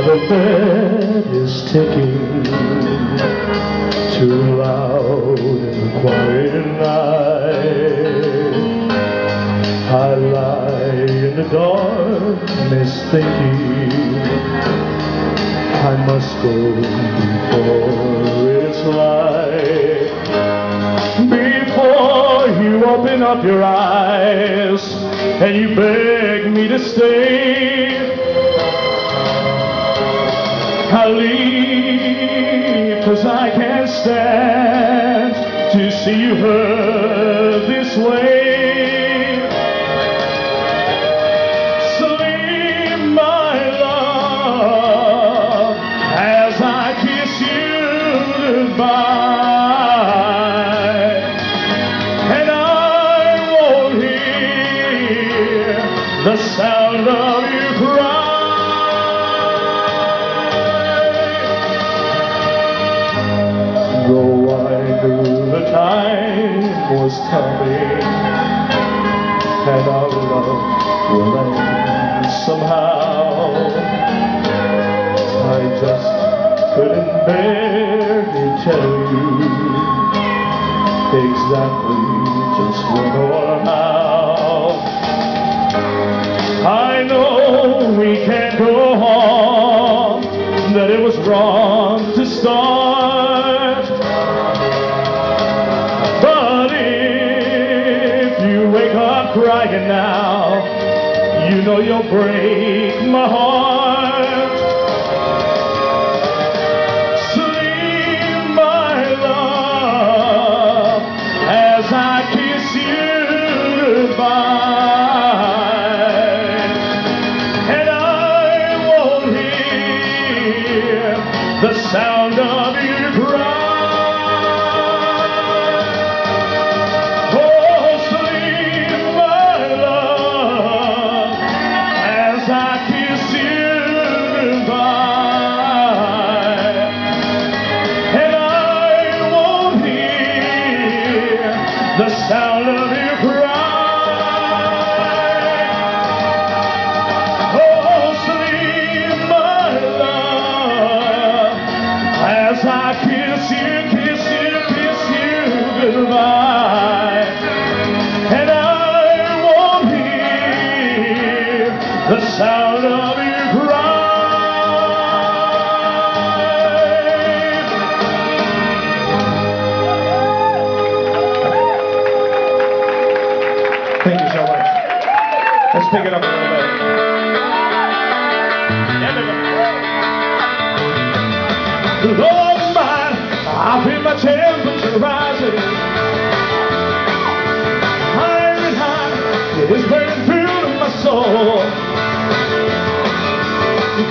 The bed is ticking too loud in the quiet night. I lie in the darkness thinking I must go before it's light. Before you open up your eyes and you beg me to stay, I'll leave, 'cause I can't stand to see you hurt this way. Sleep, my love, as I kiss you goodbye, and I won't hear the sound of you cry. Though I knew the time was coming and our love will end somehow, I just couldn't bear to tell you exactly just when or how. I know we can't go on, that it was wrong to start, but if you wake up crying now, you know you'll break my heart. Sleep, my love, as I kiss you goodbye, and I won't hear the sound of you cry. Oh, sleep, my love, as I kiss you goodbye, and I won't hear the sound of you cry. Oh, sleep, my love, as I kiss you goodbye, and I won't hear the sound of you cry. Thank you so much. Let's pick it up a little bit. Lord mine, I feel my temperature rising. Higher and higher, it is burning through to my soul.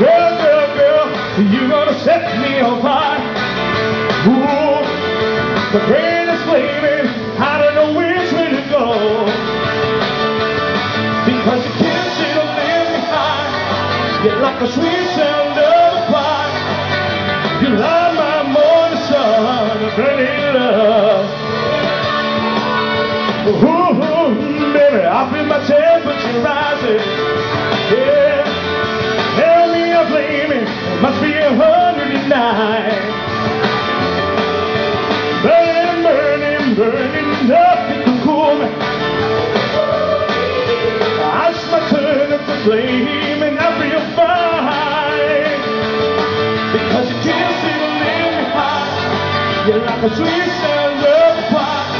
Girl, girl, girl, you're gonna set me on fire. Ooh, the brain is flaming, I don't know which way to go. Because you can't see the live behind, you're like a sweet sound of a fire. You light my morning sun, burning love. Ooh, baby, I feel my temperature rising. Yeah, tell me I'm blaming, must be 109. Burning, burning, burning, nothing can cool me. It's my turn up to flame and I feel fine. Because you can't see the living high, you're like a sweet sound of a fire.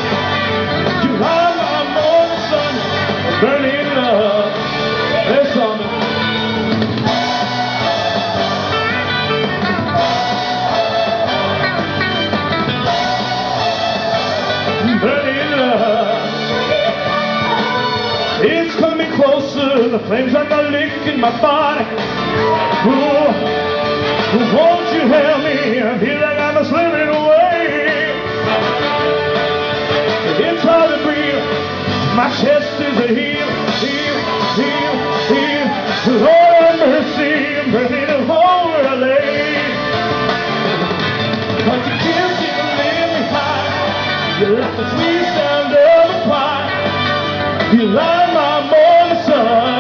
You are my morning sun, burning love. There's something. Burning love. It's coming closer, the flames are not licking my body. Ooh, won't you help me? I feel like I'm slipping away. It's hard to breathe, my chest is a heal, heal, heal, heal. Lord have mercy, I'm burning the whole world lay. But you can't see the living high, you're like the sweet sound of a fire. You light my morning sun.